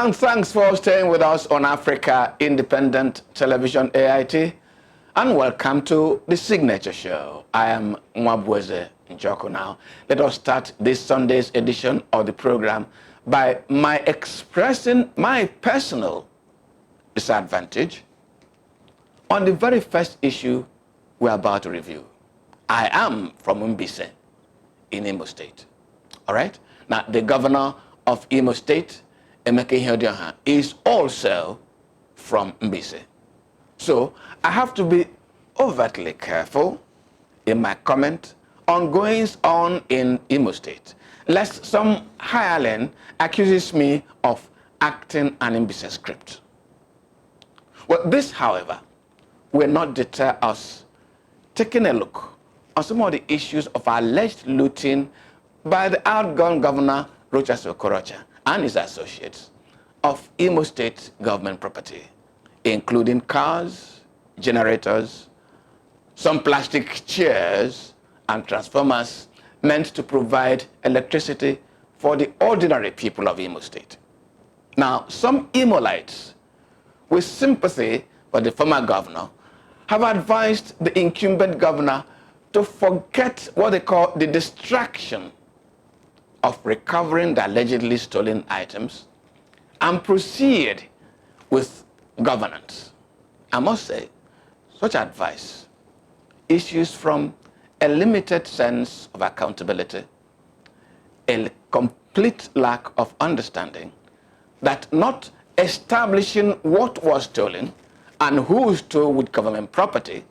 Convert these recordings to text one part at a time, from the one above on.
And thanks for staying with us on Africa Independent Television AIT. And welcome to the Signature Show. I am Mwabweze Njoko now. Let us start this Sunday's edition of the program by my expressing my personal disadvantage on the very first issue we're about to review. I am from Mbise in Imo State. All right? Now, the governor of Imo State, Emeka Ihedioha, is also from Mbise. So I have to be overtly careful in my comment on goings on in Imo State, lest some hireling accuses me of acting an Mbise script. Well, this, however, will not deter us taking a look on some of the issues of alleged looting by the outgone governor, Rochas Okorocha, and his associates of Imo State government property, including cars, generators, some plastic chairs, and transformers meant to provide electricity for the ordinary people of Imo State. Now, some Imolites, with sympathy for the former governor, have advised the incumbent governor to forget what they call the distraction of recovering the allegedly stolen items and proceed with governance. I must say, such advice issues from a limited sense of accountability, a complete lack of understanding that not establishing what was stolen and who stole with government property,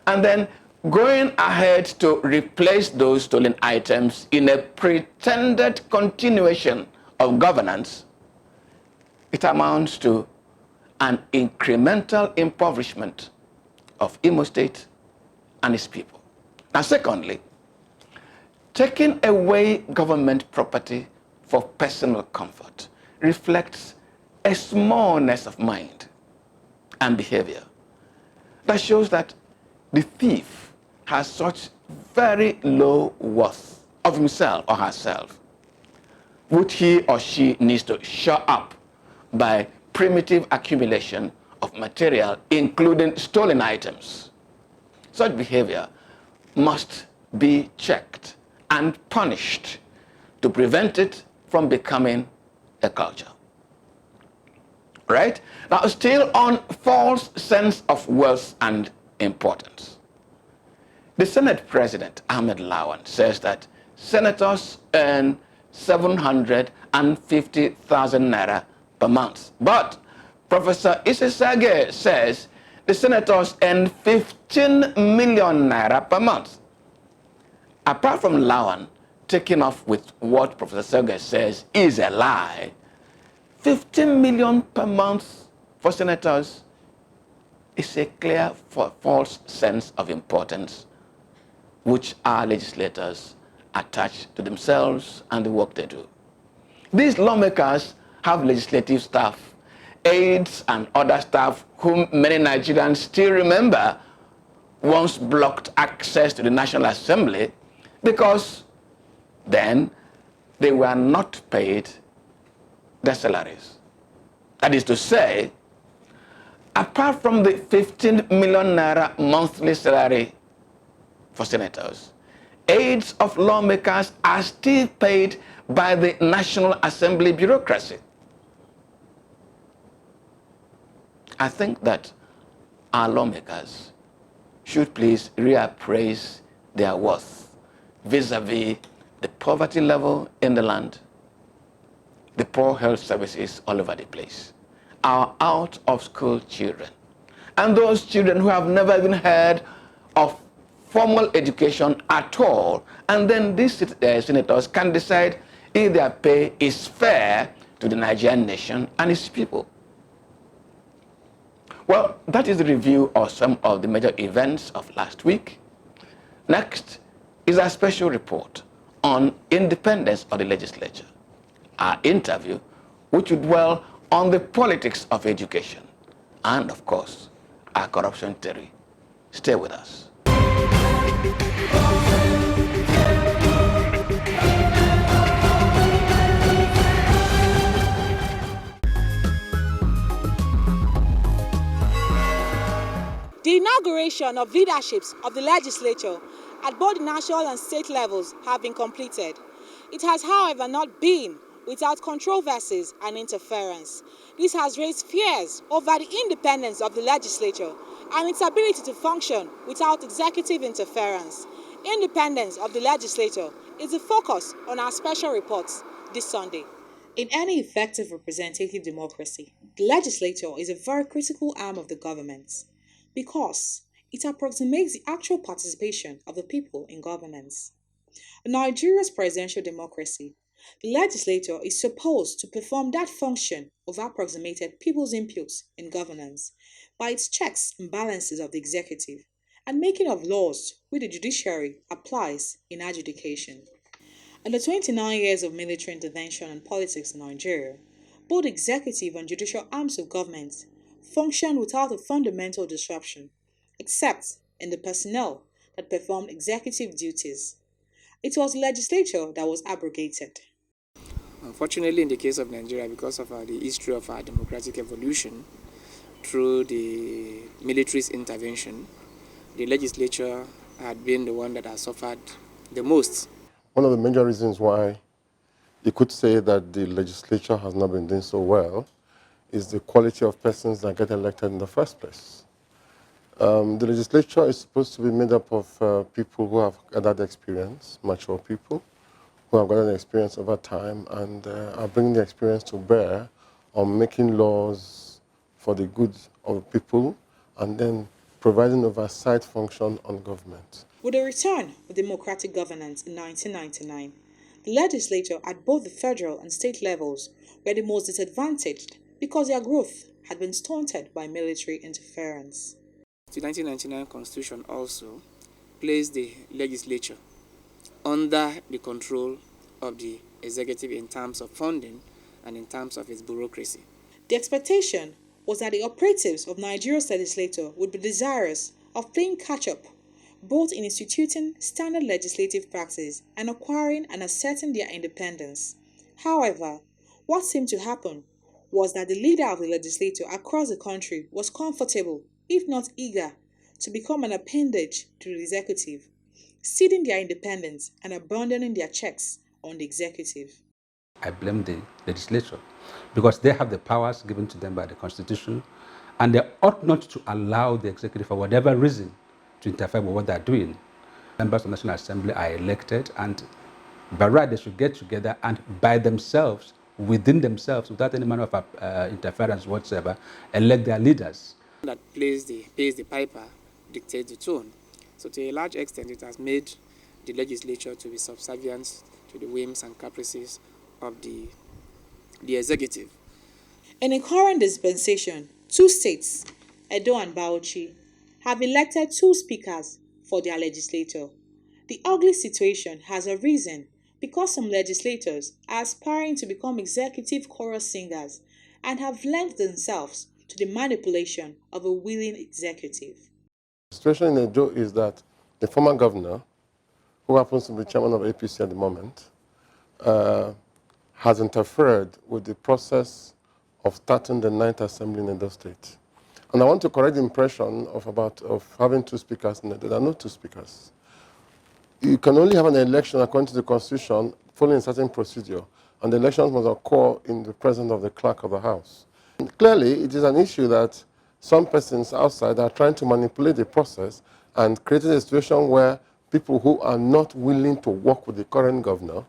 and then going ahead to replace those stolen items in a pretended continuation of governance, it amounts to an incremental impoverishment of Imo State and its people. Now, secondly, taking away government property for personal comfort reflects a smallness of mind and behavior that shows that the thief has such very low worth of himself or herself, which he or she needs to shore up by primitive accumulation of material, including stolen items. Such behavior must be checked and punished to prevent it from becoming a culture. Right? Now, still on false sense of wealth and importance. The Senate President, Ahmed Lawan, says that senators earn 750,000 naira per month. But Professor Isesage says the senators earn 15 million naira per month. Apart from Lawan taking off with what Professor Sage says is a lie, 15 million per month for senators is a clear false sense of importance which our legislators attach to themselves and the work they do. These lawmakers have legislative staff, aides, and other staff whom many Nigerians still remember once blocked access to the National Assembly because then they were not paid their salaries. That is to say, apart from the 15 million naira monthly salary for senators, aides of lawmakers are still paid by the National Assembly bureaucracy. I think that our lawmakers should please reappraise their worth vis-a-vis the poverty level in the land, the poor health services all over the place, our out-of-school children, and those children who have never even heard of formal education at all, and then these senators can decide if their pay is fair to the Nigerian nation and its people. Well, that is the review of some of the major events of last week. Next is a special report on independence of the legislature, our interview, which would dwell on the politics of education, and of course, our corruption theory. Stay with us. The inauguration of leaderships of the legislature at both the national and state levels have been completed. It has, however, not been without controversies and interference. This has raised fears over the independence of the legislature and its ability to function without executive interference. Independence of the legislature is the focus on our special reports this Sunday. In any effective representative democracy, the legislature is a very critical arm of the government because it approximates the actual participation of the people in governance. In Nigeria's presidential democracy, the legislature is supposed to perform that function of approximated people's inputs in governance by its checks and balances of the executive and making of laws which the judiciary applies in adjudication. In the 29 years of military intervention and politics in Nigeria, both executive and judicial arms of government functioned without a fundamental disruption, except in the personnel that performed executive duties. It was the legislature that was abrogated. Unfortunately, in the case of Nigeria, because of the history of our democratic evolution through the military's intervention, the legislature had been the one that has suffered the most. One of the major reasons why you could say that the legislature has not been doing so well is the quality of persons that get elected in the first place. The legislature is supposed to be made up of people who have gathered experience, mature people, who have gathered experience over time and are bringing the experience to bear on making laws for the good of the people and then providing oversight function on government. With the return of democratic governance in 1999, the legislature at both the federal and state levels were the most disadvantaged because their growth had been stunted by military interference. The 1999 Constitution also placed the legislature under the control of the executive in terms of funding and in terms of its bureaucracy. The expectation was that the operatives of Nigeria's legislature would be desirous of playing catch-up, both in instituting standard legislative practice and acquiring and asserting their independence. However, what seemed to happen was that the leader of the legislature across the country was comfortable, if not eager, to become an appendage to the executive, ceding their independence and abandoning their checks on the executive. I blame the legislature because they have the powers given to them by the Constitution, and they ought not to allow the executive, for whatever reason, to interfere with what they're doing. Members of the National Assembly are elected, and by right they should get together and by themselves, within themselves, without any manner of interference whatsoever, elect their leaders. That pays the piper dictates the tone. So to a large extent, it has made the legislature to be subservient to the whims and caprices of the executive. In the current dispensation, two states, Edo and Bauchi, have elected two speakers for their legislature. The ugly situation has arisen because some legislators are aspiring to become executive chorus singers and have lent themselves to the manipulation of a willing executive. The situation in Edo is that the former governor, who happens to be chairman of APC at the moment, has interfered with the process of starting the 9th Assembly in Edo State. And I want to correct the impression of having two speakers in Edo. There are no two speakers. You can only have an election according to the Constitution following a certain procedure, and the elections must occur in the presence of the clerk of the House. And clearly, it is an issue that some persons outside are trying to manipulate the process and creating a situation where people who are not willing to work with the current governor,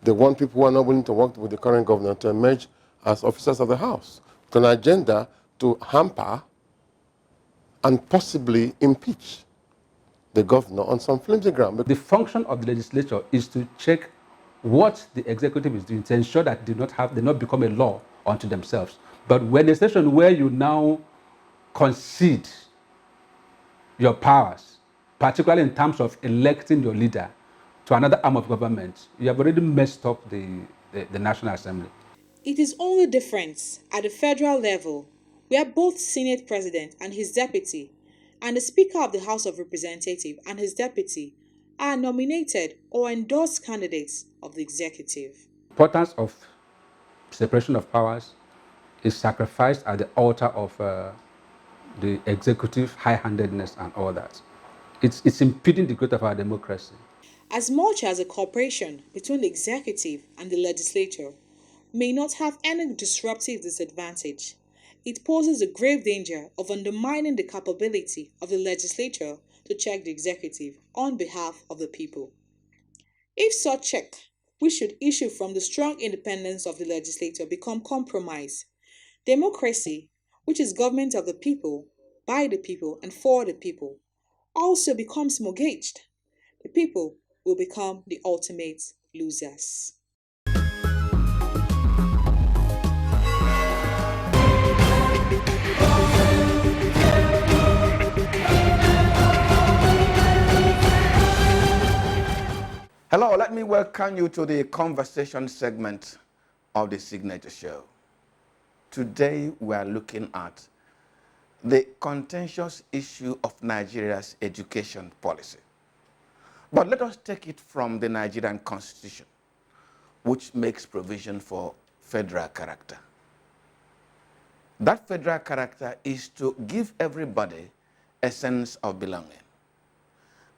they want people who are not willing to work with the current governor to emerge as officers of the House with an agenda to hamper and possibly impeach the governor on some flimsy ground. The function of the legislature is to check what the executive is doing to ensure that they not become a law unto themselves. But when a situation where you now concede your powers, particularly in terms of electing your leader to another arm of government, you have already messed up the National Assembly. It is only different at the federal level, where both Senate President and his deputy and the Speaker of the House of Representatives and his deputy are nominated or endorsed candidates of the executive. The importance of separation of powers is sacrificed at the altar of the executive high-handedness and all that. It's impeding the growth of our democracy. As much as a cooperation between the executive and the legislature may not have any disruptive disadvantage, it poses a grave danger of undermining the capability of the legislature to check the executive on behalf of the people. If such check, which should issue from the strong independence of the legislature, become compromised, democracy, which is government of the people, by the people, and for the people, also becomes mortgaged. The people will become the ultimate losers. Hello, let me welcome you to the conversation segment of the Signature Show. Today we are looking at the contentious issue of Nigeria's education policy. But let us take it from the Nigerian Constitution, which makes provision for federal character. That federal character is to give everybody a sense of belonging.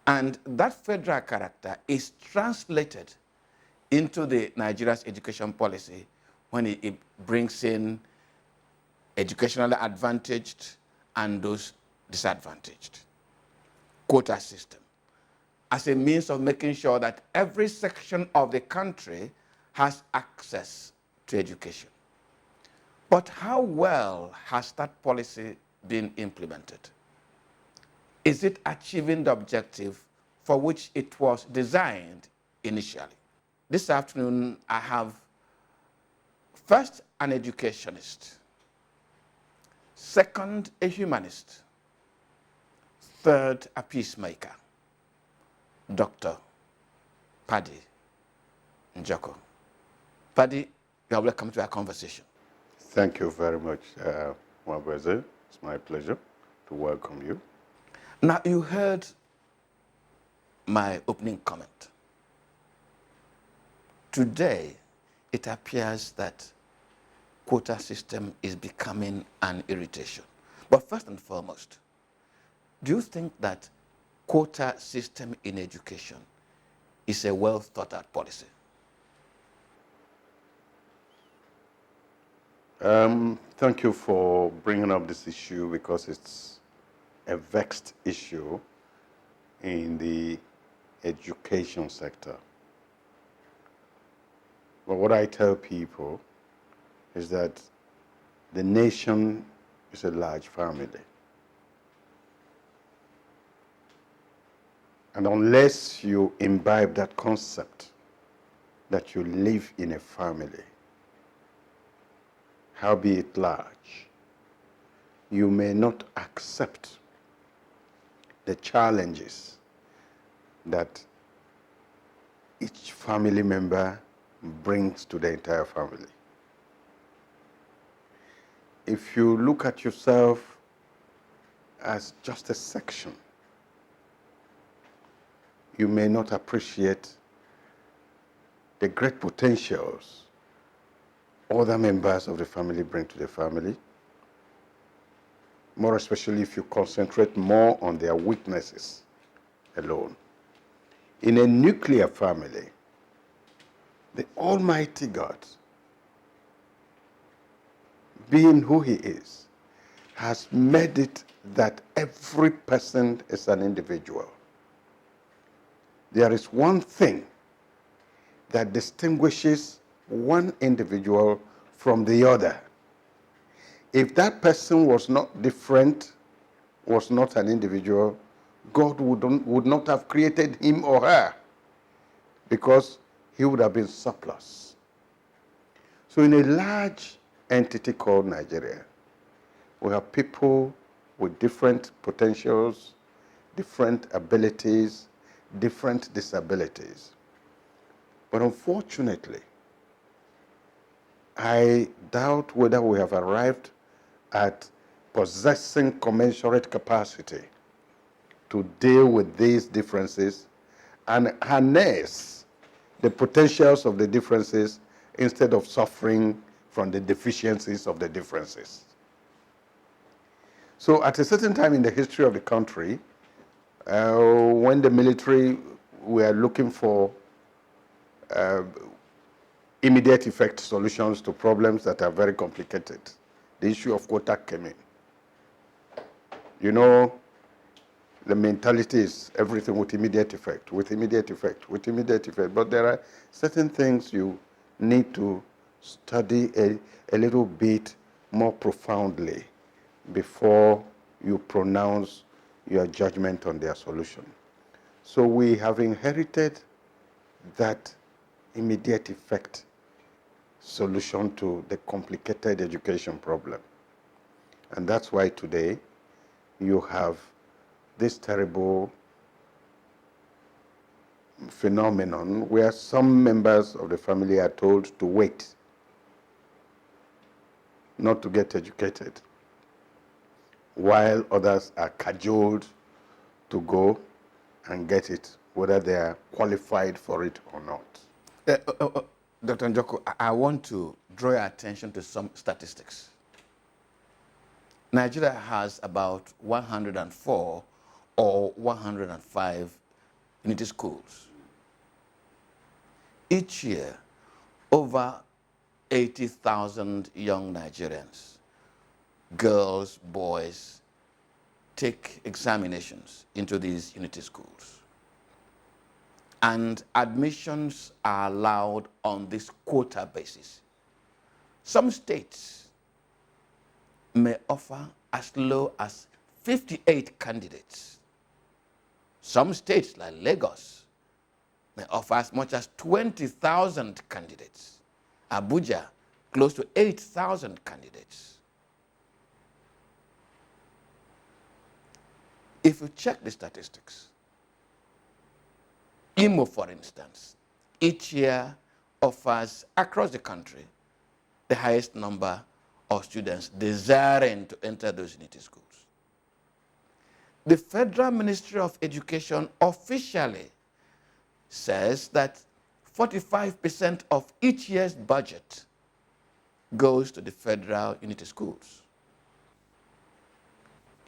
And that federal character is translated into the Nigeria's education policy when it brings in educationally advantaged and those disadvantaged. Quota system as a means of making sure that every section of the country has access to education. But how well has that policy been implemented? Is it achieving the objective for which it was designed initially? This afternoon, I have first an educationist, second a humanist, third a peacemaker, Dr. Paddy Njoko. Paddy, you are welcome to our conversation. Thank you very much, Mwabweze. It's my pleasure to welcome you. Now, you heard my opening comment. Today, it appears that quota system is becoming an irritation. But first and foremost, do you think that quota system in education is a well thought out policy? Thank you for bringing up this issue because it's a vexed issue in the education sector. But what I tell people is that the nation is a large family. And unless you imbibe that concept that you live in a family, howbeit large, you may not accept the challenges that each family member brings to the entire family. If you look at yourself as just a section, you may not appreciate the great potentials other members of the family bring to the family, more especially if you concentrate more on their weaknesses alone. In a nuclear family, the Almighty God, being who He is, has made it that every person is an individual. There is one thing that distinguishes one individual from the other. If that person was not different, was not an individual, God would not have created him or her because he would have been surplus. So in a large entity called Nigeria, we have people with different potentials, different abilities, different disabilities. But unfortunately, I doubt whether we have arrived at possessing commensurate capacity to deal with these differences and harness the potentials of the differences instead of suffering from the deficiencies of the differences. So at a certain time in the history of the country, when the military were looking for immediate effect solutions to problems that are very complicated, the issue of quota came in. You know, the mentality is everything with immediate effect, with immediate effect, with immediate effect. But there are certain things you need to study a little bit more profoundly before you pronounce your judgment on their solution. So we have inherited that immediate effect solution to the complicated education problem. And that's why today you have this terrible phenomenon where some members of the family are told to wait, not to get educated, while others are cajoled to go and get it, whether they are qualified for it or not. Dr. Njoko, I want to draw your attention to some statistics. Nigeria has about 104 or 105 unity schools. Each year, over 80,000 young Nigerians, girls, boys, take examinations into these unity schools. And admissions are allowed on this quota basis. Some states may offer as low as 58 candidates. Some states, like Lagos, may offer as much as 20,000 candidates. Abuja, close to 8,000 candidates. If you check the statistics, Imo, for instance, each year offers across the country the highest number of students desiring to enter those unity schools. The Federal Ministry of Education officially says that 45% of each year's budget goes to the federal unity schools.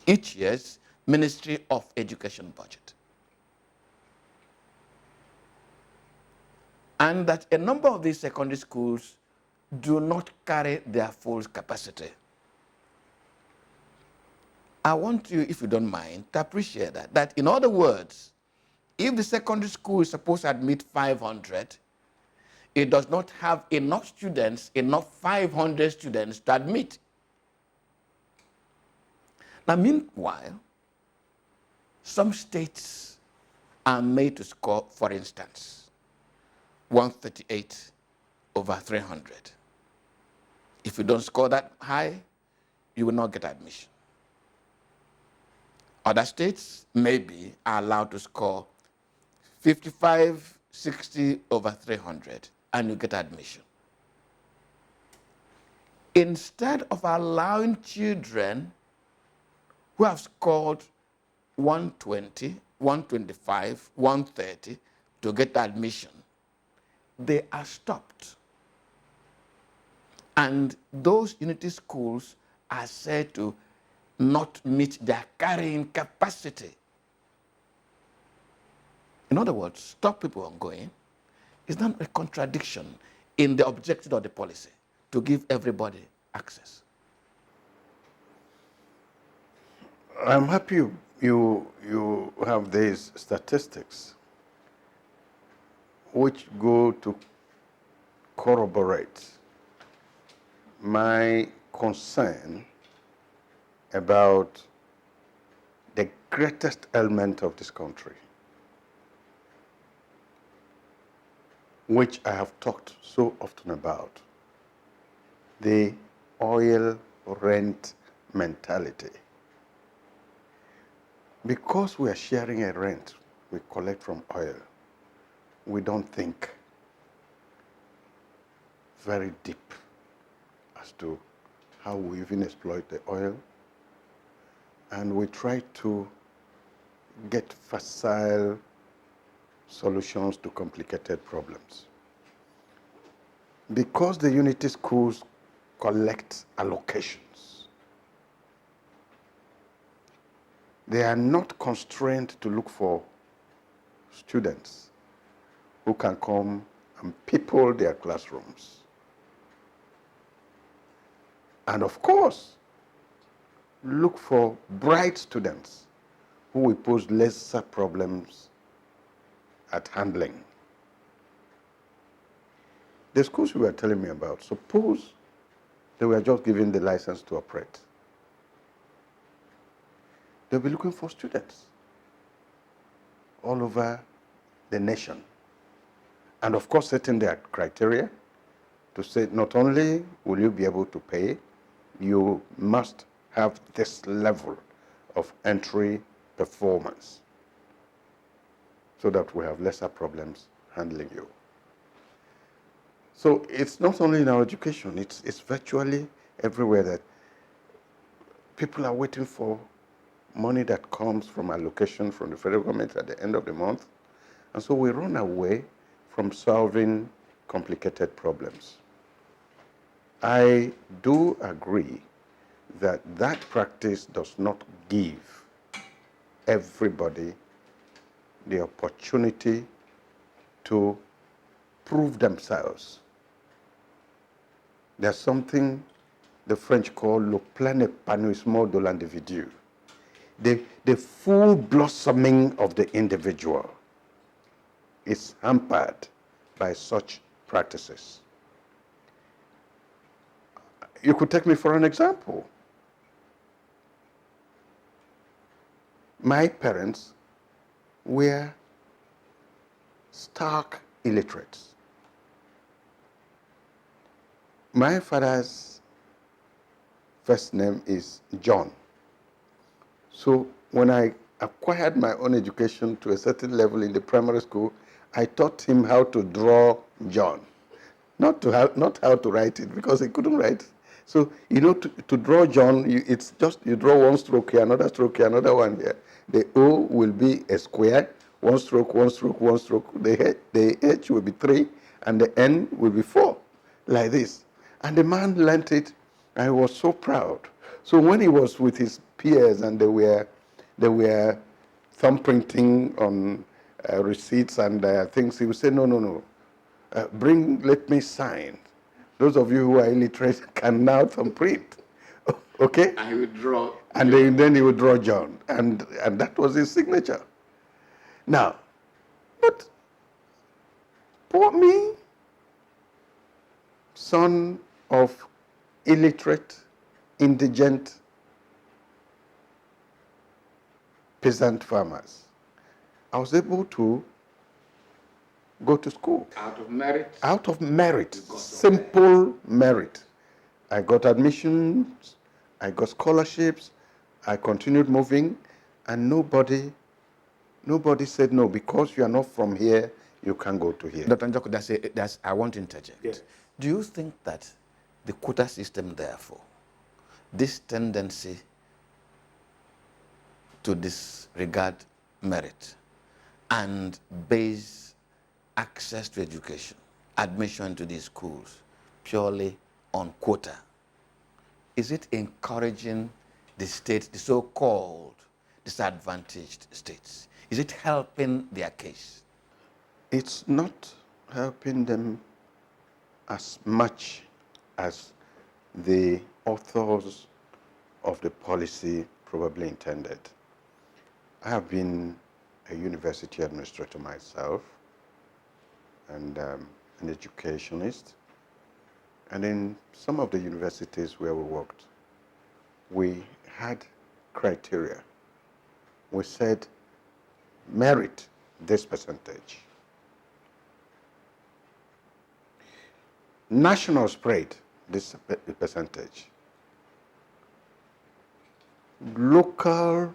Each year's Ministry of Education budget. And that a number of these secondary schools do not carry their full capacity. I want you, if you don't mind, to appreciate that in other words, if the secondary school is supposed to admit 500, it does not have enough students, enough 500 students to admit. Now, meanwhile, some states are made to score, for instance, 138 over 300. If you don't score that high, you will not get admission. Other states maybe are allowed to score 55, 60 over 300, and you get admission. Instead of allowing children who have scored 120, 125, 130 to get admission, they are stopped. And those unity schools are said to not meet their carrying capacity. In other words, stop people from going is not a contradiction in the objective of the policy to give everybody access. I'm happy you have these statistics which go to corroborate my concern about the greatest element of this country, which I have talked so often about, the oil rent mentality. Because we are sharing a rent we collect from oil, we don't think very deep as to how we even exploit the oil, and we try to get facile solutions to complicated problems. Because the unity schools collect allocations, They are not constrained to look for students who can come and people their classrooms. And of course, look for bright students who will pose lesser problems at handling. The schools you were telling me about, suppose they were just given the license to operate. They'll be looking for students all over the nation. And of course, setting their criteria to say not only will you be able to pay, you must have this level of entry performance so that we have lesser problems handling you. So it's not only in our education, it's virtually everywhere that people are waiting for money that comes from allocation from the federal government at the end of the month. And so we run away from solving complicated problems. I do agree that that practice does not give everybody the opportunity to prove themselves. There's something the French call le plein épanouissement de l'individu, the full blossoming of the individual is hampered by such practices. You could take me for an example. My parents were stark illiterates. My father's first name is John. So when I acquired my own education to a certain level in the primary school, I taught him how to draw John. Not how to write it, because he couldn't write. So, you know, to draw John, it's just you draw one stroke here, another stroke here, another one here. The O will be a square, one stroke, one stroke, one stroke. The H will be 3, and the N will be 4, like this. And the man learnt it, and he was so proud. So when he was with his peers and they were thumbprinting on receipts and things, he would say, no, let me sign. Those of you who are illiterate can now thumbprint. Okay? And he would draw. And then he would draw John. And that was his signature. Now, but poor me, son of illiterate, indigent peasant farmers, I was able to go to school. Out of merit? Out of merit, simple merit. I got admissions, I got scholarships, I continued moving, and nobody said, no, because you are not from here, you can't go to here. Dr. Njoko, I want to interject. Yes. Do you think that the quota system, therefore, this tendency to disregard merit and base access to education, admission to these schools, purely on quota, is it encouraging the state, the so-called disadvantaged states? Is it helping their case? It's not helping them as much as the authors of the policy probably intended. I have been a university administrator myself and an educationist. And in some of the universities where we worked, we had criteria. We said, merit this percentage. National spread, this percentage. Local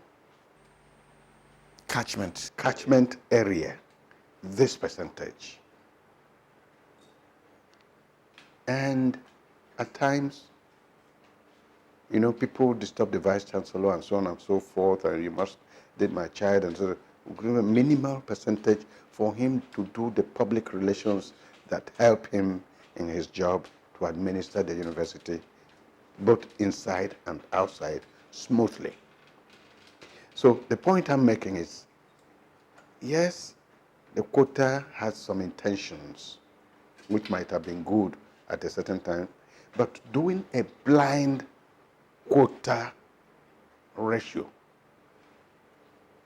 catchment area, this percentage. And at times, you know, people disturb the vice chancellor and so on and so forth, and you must date my child, and so give a minimal percentage for him to do the public relations that help him in his job to administer the university, both inside and outside, smoothly. So the point I'm making is, yes, the quota has some intentions which might have been good at a certain time, but doing a blind quota ratio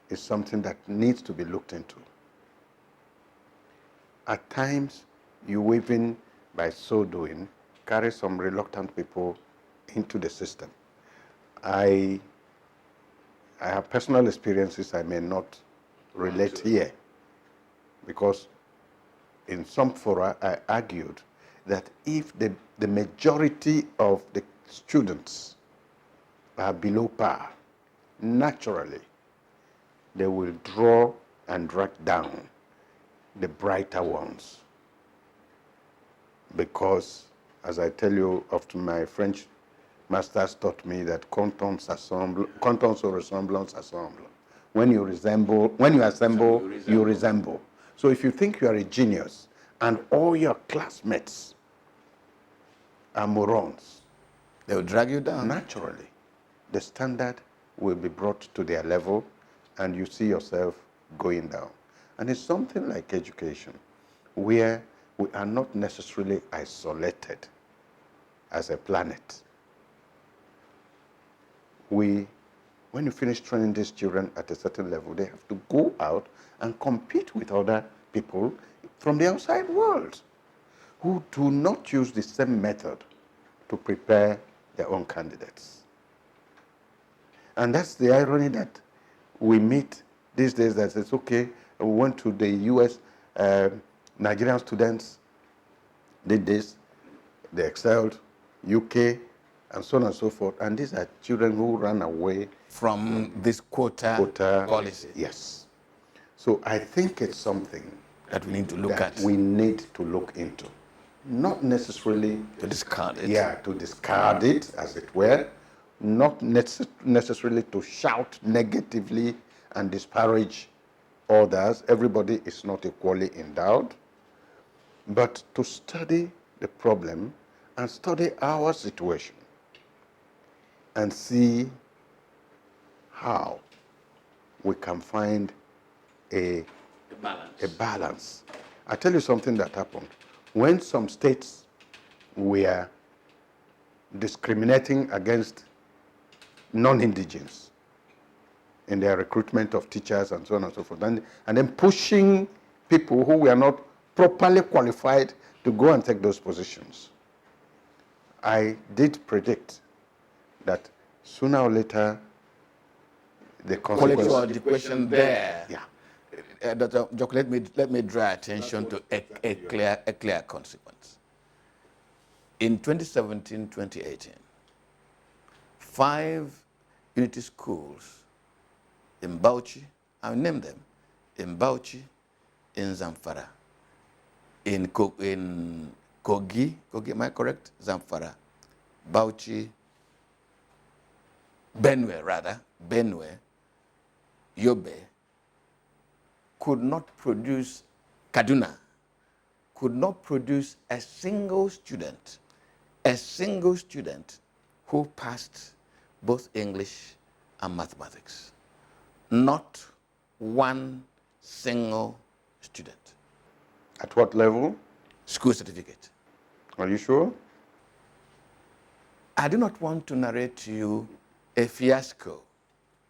is something that needs to be looked into. At times, you even, by so doing, carry some reluctant people into the system. I have personal experiences I may not relate here, because in some fora I argued that if the majority of the students are below par, naturally they will draw and drag down the brighter ones. Because, as I tell you, often my French masters taught me that contents or ressemblance assemble. When you assemble, you resemble. So if you think you are a genius and all your classmates are morons, They will drag you down. naturally, the standard will be brought to their level and you see yourself going down. And it's something like education, where we are not necessarily isolated as a planet. When you finish training these children at a certain level, they have to go out and compete with other people from the outside world who do not use the same method to prepare their own candidates. And that's the irony that we meet these days, that it's okay, we went to the US, Nigerian students did this, they excelled, UK, and so on and so forth. And these are children who ran away From this quota policy Yes. So I think it's something that we need to look that at. we need to look into. Not necessarily To discard it. Yeah, to discard it, as it were. Not necessarily to shout negatively and disparage others. Everybody is not equally endowed. But to study the problem and study our situation and see how we can find a balance. I tell you something that happened. When some states were discriminating against non-indigens in their recruitment of teachers and so on and so forth, and then pushing people who were not properly qualified to go and take those positions, I did predict that sooner or later the Quality consequences. of education there. Yeah. Dr. Joko, let me draw attention to a clear consequence. In 2017-2018, 5 unity schools in Bauchi, I'll name them, in Bauchi, in Zamfara, in Kogi, am I correct? Zamfara, Bauchi, Benue, Yobe, could not produce, Kaduna, could not produce a single student who passed both English and mathematics. Not one single student. At what level? School certificate. Are you sure? I do not want to narrate to you a fiasco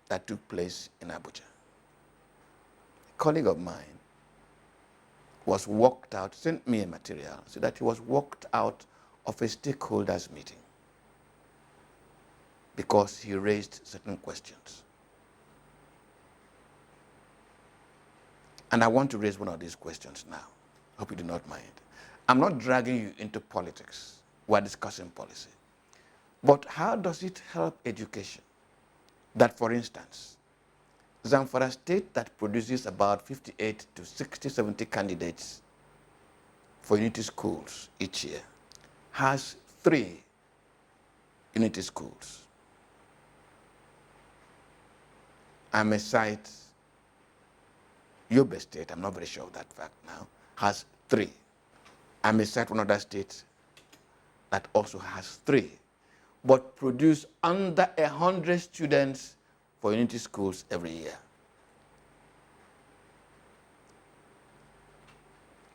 that took place in Abuja. A colleague of mine was walked out, sent me a material, so that he was walked out of a stakeholders meeting because he raised certain questions. And I want to raise one of these questions now. Hope you do not mind. I'm not dragging you into politics. We're discussing policy. But how does it help education that, for instance, Zamfara State, that produces about 58 to 60, 70 candidates for unity schools each year, has 3 unity schools? I may cite Yobe State, I'm not very sure of that fact now, has 3. I may cite one other state that also has 3, but produce under 100 students for unity schools every year.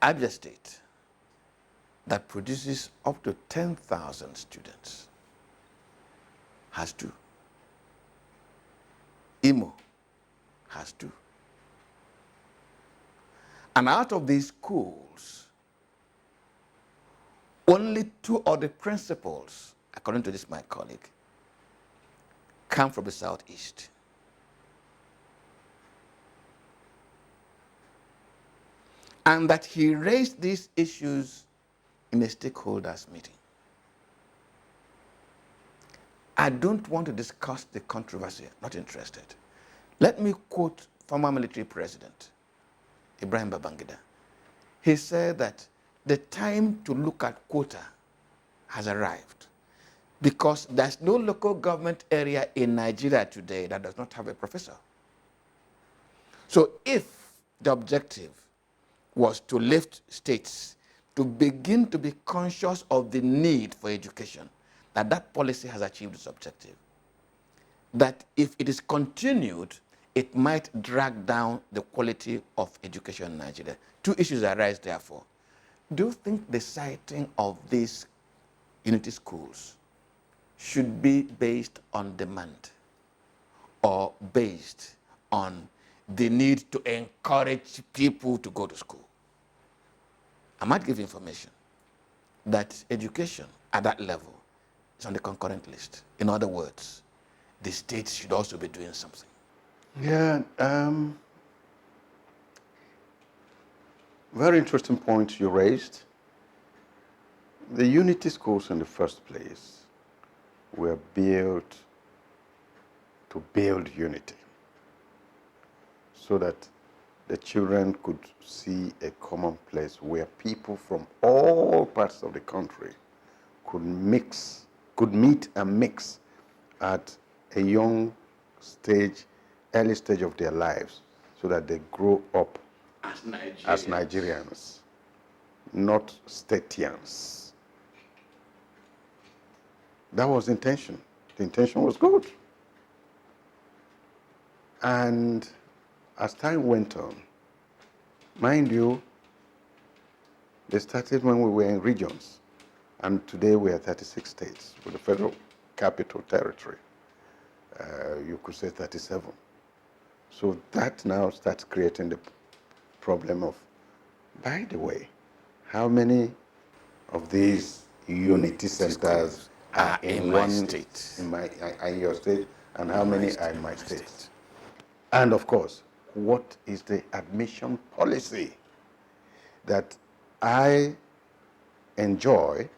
Abia State, that produces up to 10,000 students, has 2. Imo has 2. And out of these schools, only 2 of the principals, according to this my colleague, come from the southeast. And that he raised these issues in a stakeholders meeting. I don't want to discuss the controversy, not interested. Let me quote former military president, Ibrahim Babangida. He said that the time to look at quota has arrived because there's no local government area in Nigeria today that does not have a professor. So if the objective was to lift states to begin to be conscious of the need for education, that policy has achieved its objective. That if it is continued, it might drag down the quality of education in Nigeria. 2 issues arise, therefore. Do you think the siting of these unity schools should be based on demand or based on the need to encourage people to go to school? I might give information that education at that level is on the concurrent list. In other words, the state should also be doing something. Yeah, very interesting point you raised. The unity schools in the first place were built to build unity so that the children could see a common place where people from all parts of the country could meet and mix at a young stage, early stage of their lives, so that they grow up as Nigerians, not Statians. That was the intention. The intention was good. And as time went on, mind you, they started when we were in regions, and today we are 36 states with the federal capital territory. You could say 37. So that now starts creating the problem of, by the way, how many of these unity centers are in my one state, in your state, and how many are in my state? And of course, what is the admission policy that I enjoy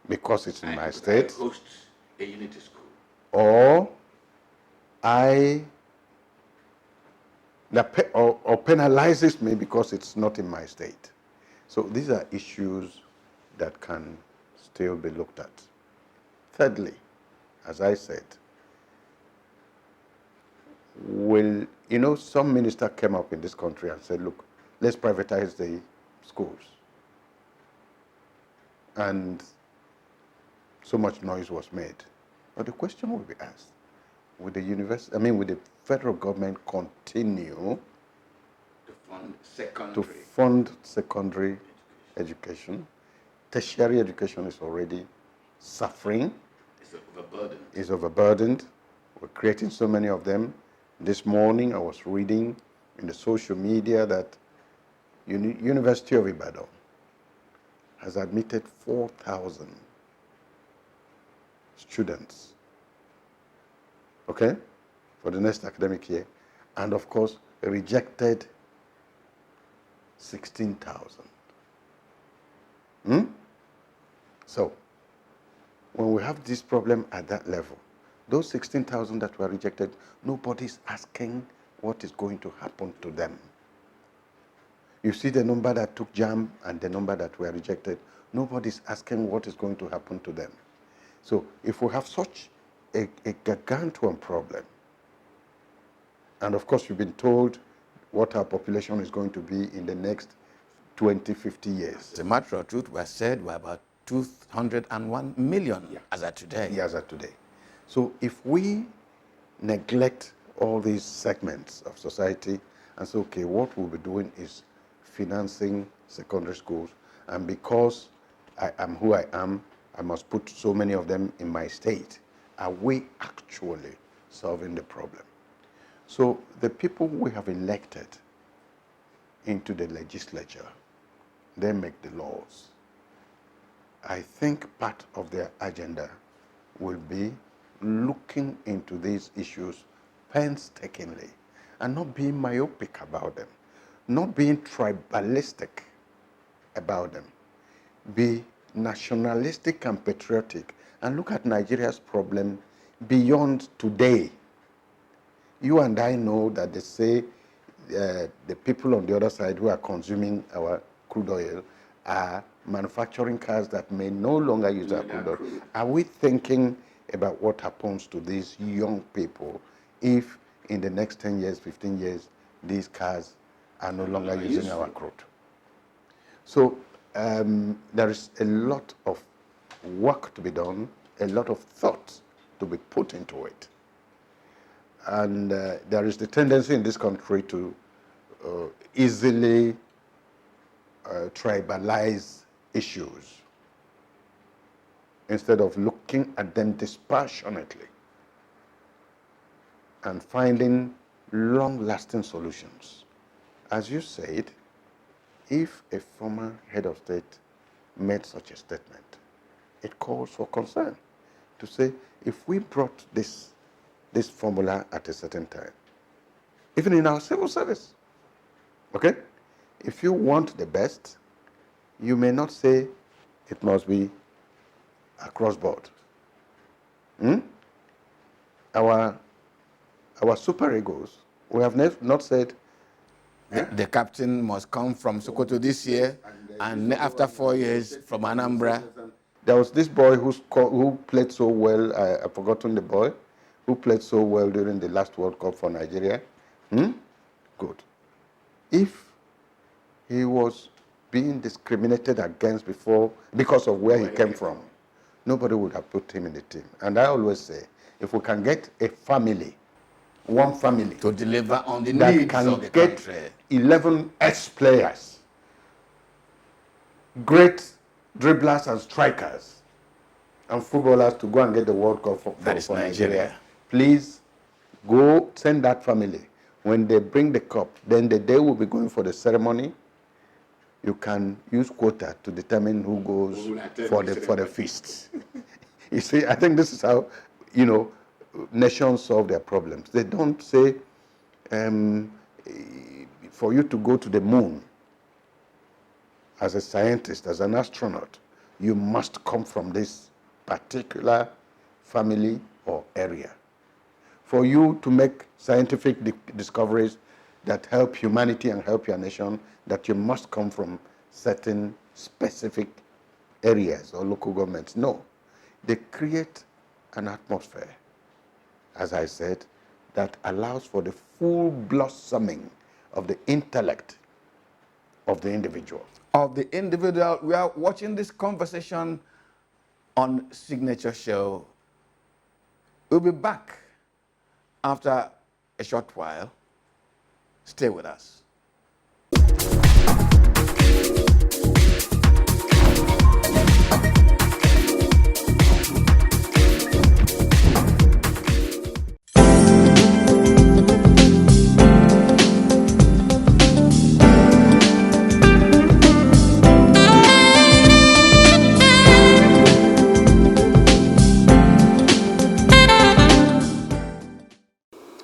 because it's in my state, host a unity school, or penalizes me because it's not in my state? So these are issues that can still be looked at. Thirdly, as I said, some minister came up in this country and said, look, let's privatize the schools. And so much noise was made. But the question will be asked, will the federal government continue to fund secondary education? Tertiary education is already suffering. It's overburdened. We're creating so many of them. This morning I was reading in the social media that University of Ibadan has admitted 4,000 students, okay, for the next academic year, and of course rejected 16,000. So when we have this problem at that level, those 16,000 that were rejected, nobody's asking what is going to happen to them. You see the number that took JAMB and the number that were rejected, nobody's asking what is going to happen to them. So if we have such a gargantuan problem, and of course you've been told what our population is going to be in the next 20, 50 years. As a matter of truth, we said we're about 201 million as of today. Yeah, as of today. So if we neglect all these segments of society and say, okay, what we'll be doing is financing secondary schools, and because I am who I am, I must put so many of them in my state. Are we actually solving the problem? So the people we have elected into the legislature, they make the laws. I think part of their agenda will be looking into these issues painstakingly and not being myopic about them, not being tribalistic about them. Be nationalistic and patriotic and look at Nigeria's problem beyond today. You and I know that they say the people on the other side who are consuming our crude oil are manufacturing cars that may no longer use our crude oil. Are we thinking about what happens to these young people if in the next 10 years, 15 years, these cars are no longer using our crude? So there is a lot of work to be done, a lot of thought to be put into it. And there is the tendency in this country to easily tribalize issues instead of looking at them dispassionately and finding long-lasting solutions. As you said, if a former head of state made such a statement, it calls for concern to say, if we brought this formula at a certain time, even in our civil service, okay? If you want the best, you may not say it must be across board. Our super egos, we have not said the captain must come from Sokoto this year, and after 4 years from Anambra. There was this boy who played so well, I've forgotten the boy, who played so well during the last World Cup for Nigeria. Good. If he was being discriminated against before because of where he came from, nobody would have put him in the team. And I always say, if we can get a family, one family, to deliver on the that needs can of the get country, 11 ex-players, great dribblers and strikers, and footballers to go and get the World Cup for Nigeria. Please go send that family. When they bring the cup, then the day we'll be going for the ceremony, you can use quota to determine who goes for the feast. You see, I think this is how, nations solve their problems. They don't say, for you to go to the moon as a scientist, as an astronaut, you must come from this particular family or area. For you to make scientific discoveries that help humanity and help your nation, that you must come from certain specific areas or local governments. No. They create an atmosphere, as I said, that allows for the full blossoming of the intellect of the individual. We are watching this conversation on Signature Show. We'll be back after a short while. Stay with us.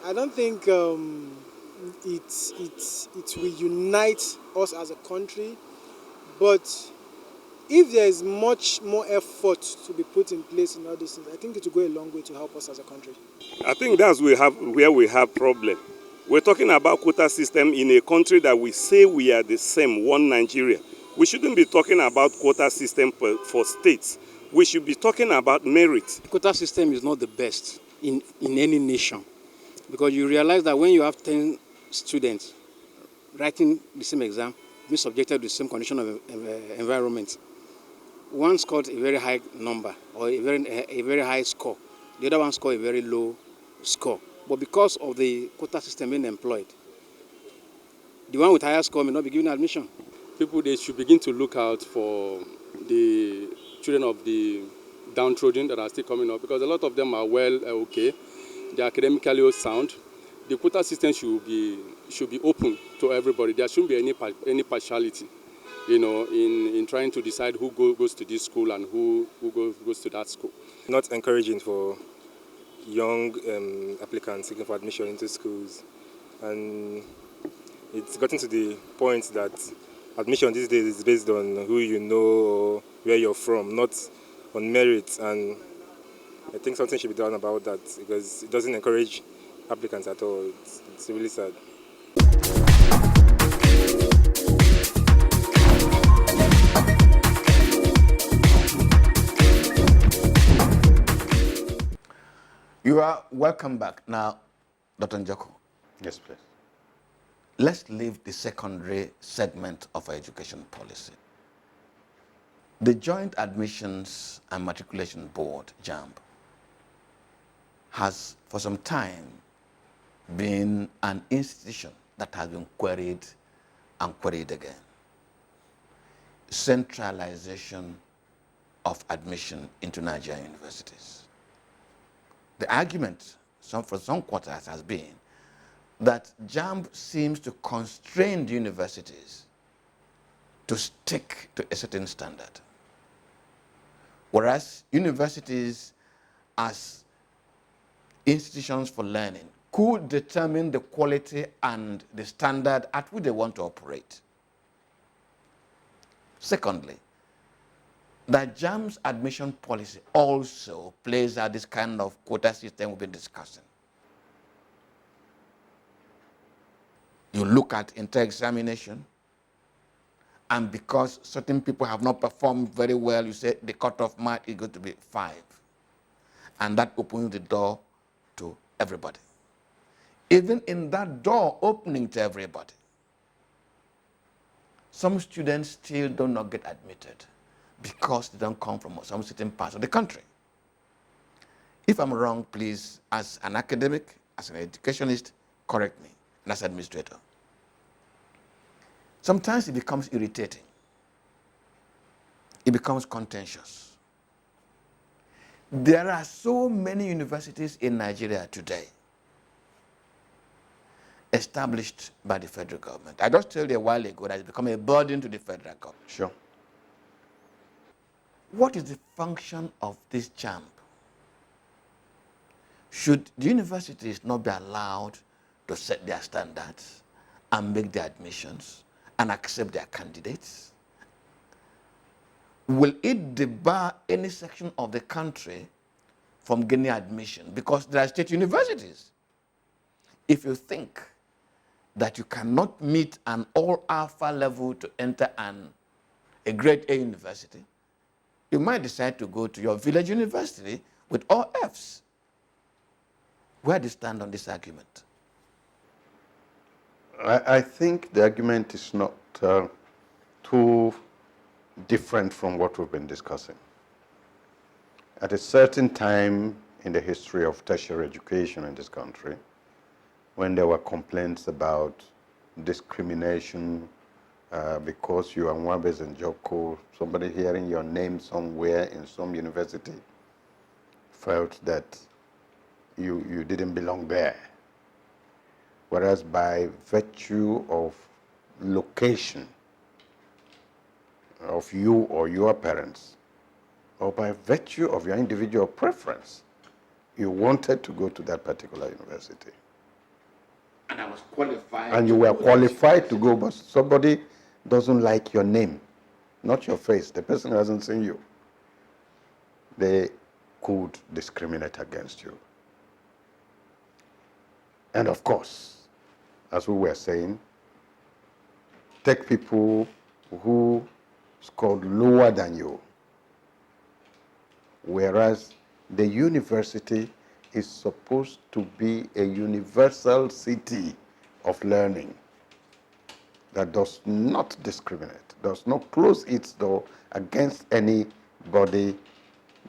I don't think it will unite us as a country, but if there is much more effort to be put in place in all these things, I think it will go a long way to help us as a country. I think that's where we have problem. We're talking about quota system in a country that we say we are the same, one Nigeria. We shouldn't be talking about quota system for states. We should be talking about merit. Quota system is not the best in any nation, because you realize that when you have 10 students writing the same exam, being subjected to the same condition of environment, one scored a very high number or a very high score, the other one scored a very low score. But because of the quota system being employed, the one with higher score may not be given admission. People, they should begin to look out for the children of the downtrodden that are still coming up, because a lot of them are okay, they are academically sound. The quota system should be open to everybody. There shouldn't be any partiality, in trying to decide who goes to this school and who goes to that school. Not encouraging for young applicants seeking for admission into schools, and it's gotten to the point that admission these days is based on who you know or where you're from, not on merit. And I think something should be done about that, because it doesn't encourage applicants at all. It's really sad. You are welcome back. Now, Dr. Njoko. Yes, please. Let's leave the secondary segment of our education policy. The Joint Admissions and Matriculation Board, JAMB, has for some time been an institution that has been queried and queried again. Centralization of admission into Nigerian universities. The argument for some quarters has been that JAMB seems to constrain the universities to stick to a certain standard, whereas universities as institutions for learning could determine the quality and the standard at which they want to operate. Secondly, that JAMB's admission policy also plays out this kind of quota system we've been discussing. You look at inter-examination, and because certain people have not performed very well, you say the cutoff mark is going to be 5. And that opens the door to everybody. Even in that door opening to everybody, some students still do not get admitted because they don't come from some certain parts of the country. If I'm wrong, please, as an academic, as an educationist, correct me, and as administrator. Sometimes it becomes irritating. It becomes contentious. There are so many universities in Nigeria today established by the federal government. I just told you a while ago that it's become a burden to the federal government. Sure. What is the function of this JAMB? Should the universities not be allowed to set their standards and make their admissions and accept their candidates? Will it debar any section of the country from getting admission? Because there are state universities. If you think that you cannot meet an all-alpha level to enter a grade A university, you might decide to go to your village university with all Fs. Where do you stand on this argument? I think the argument is not too different from what we've been discussing. At a certain time in the history of tertiary education in this country, when there were complaints about discrimination because you are Nwabeze Njoko, somebody hearing your name somewhere in some university felt that you didn't belong there. Whereas by virtue of location of you or your parents, or by virtue of your individual preference, you wanted to go to that particular university. And I was qualified. And you were qualified to go, but somebody doesn't like your name, not your face. The person who hasn't seen you. They could discriminate against you. And of course, as we were saying, take people who scored lower than you, whereas the university is supposed to be a universal city of learning that does not discriminate, does not close its door against anybody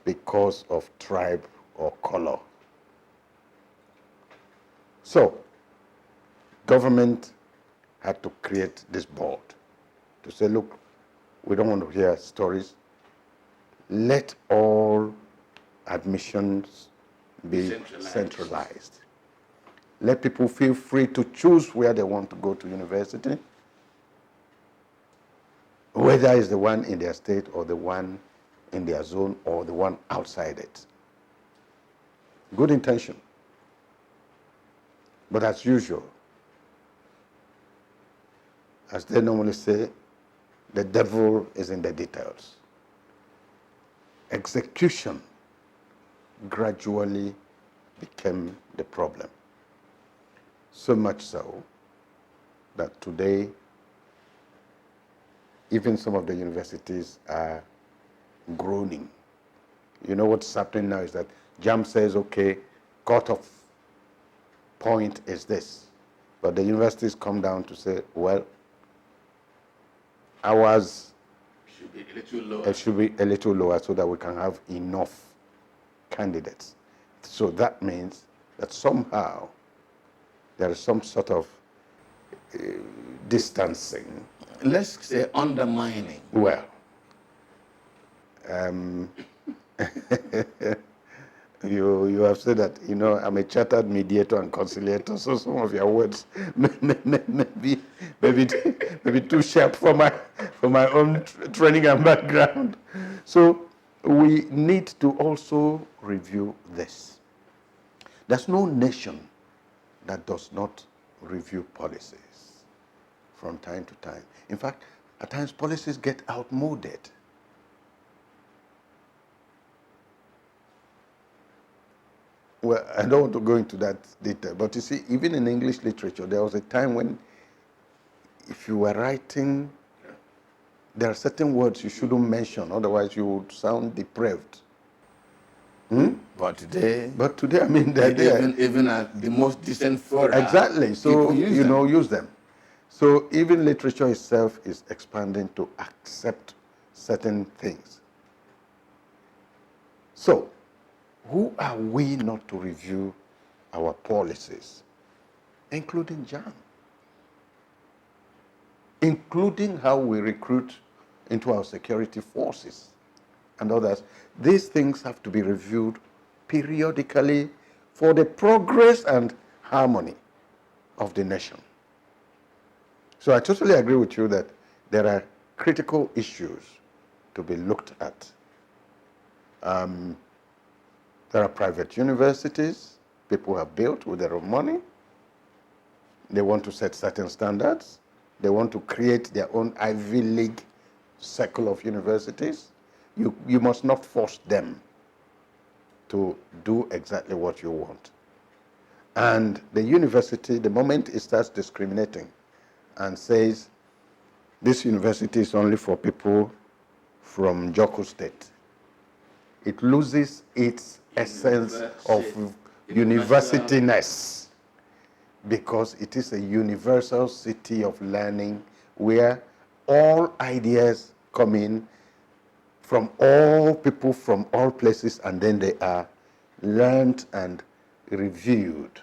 because of tribe or color. So, government had to create this board to say, look, we don't want to hear stories. Let all admissions be centralized. Let people feel free to choose where they want to go to university, whether it's the one in their state or the one in their zone or the one outside it. Good intention. But as usual, as they normally say, the devil is in the details. Execution gradually became the problem. So much so that today, even some of the universities are groaning. You know what's happening now is that JAMB says, okay, cut-off point is this. But the universities come down to say, well, ours should be a little lower. It should be a little lower so that we can have enough candidates. So that means that somehow there is some sort of distancing. Let's say undermining. Well, you have said that, you know, I'm a chartered mediator and conciliator, so some of your words may be too sharp for my own training and background. So we need to also review this. There's no nation that does not review policies from time to time. In fact, at times policies get outmoded. Well, I don't want to go into that detail, but you see, even in English literature, there was a time when if you were writing, there are certain words you shouldn't mention, otherwise you would sound depraved. But today, I mean, even at the most decent fora, exactly. So use them. So even literature itself is expanding to accept certain things. So, who are we not to review our policies, including JAMB, including how we recruit into our security forces and others? These things have to be reviewed periodically for the progress and harmony of the nation. So I totally agree with you that there are critical issues to be looked at. There are private universities people have built with their own money. They want to set certain standards. They want to create their own Ivy League circle of universities. You must not force them to do exactly what you want. And the university, the moment it starts discriminating and says, this university is only for people from Joko State, it loses its essence of university-ness, because it is a universal city of learning where all ideas come in from all people from all places, and then they are learned and reviewed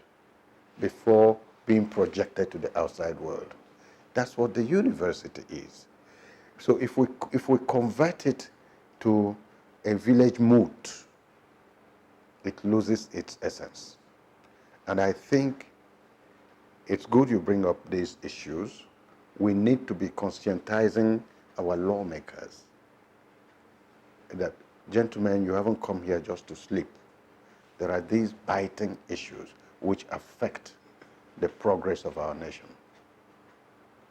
before being projected to the outside world. That's what the university is. So if we convert it to a village mood, it loses its essence. And I think it's good you bring up these issues. We need to be conscientizing our lawmakers that, gentlemen, you haven't come here just to sleep. There are these biting issues which affect the progress of our nation.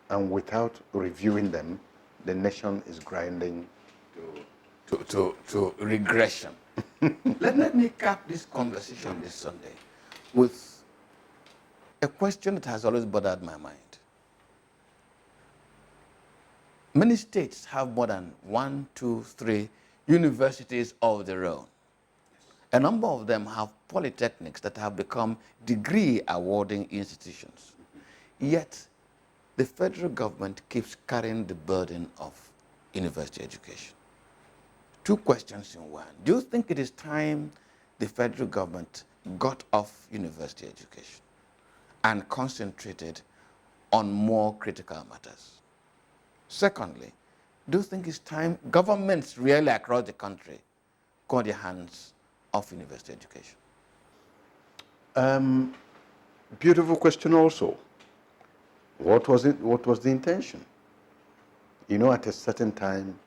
And without reviewing them, the nation is grinding to regression. Let me cap this conversation this Sunday with a question that has always bothered my mind. Many states have more than 1, 2, 3 universities of their own. A number of them have polytechnics that have become degree awarding institutions. Yet, the federal government keeps carrying the burden of university education. 2 questions in one. Do you think it is time the federal government got off university education? and concentrated on more critical matters? Secondly, do you think it's time governments really across the country got their hands off university education? Beautiful question also. What was it? What was the intention? You know, at a certain time,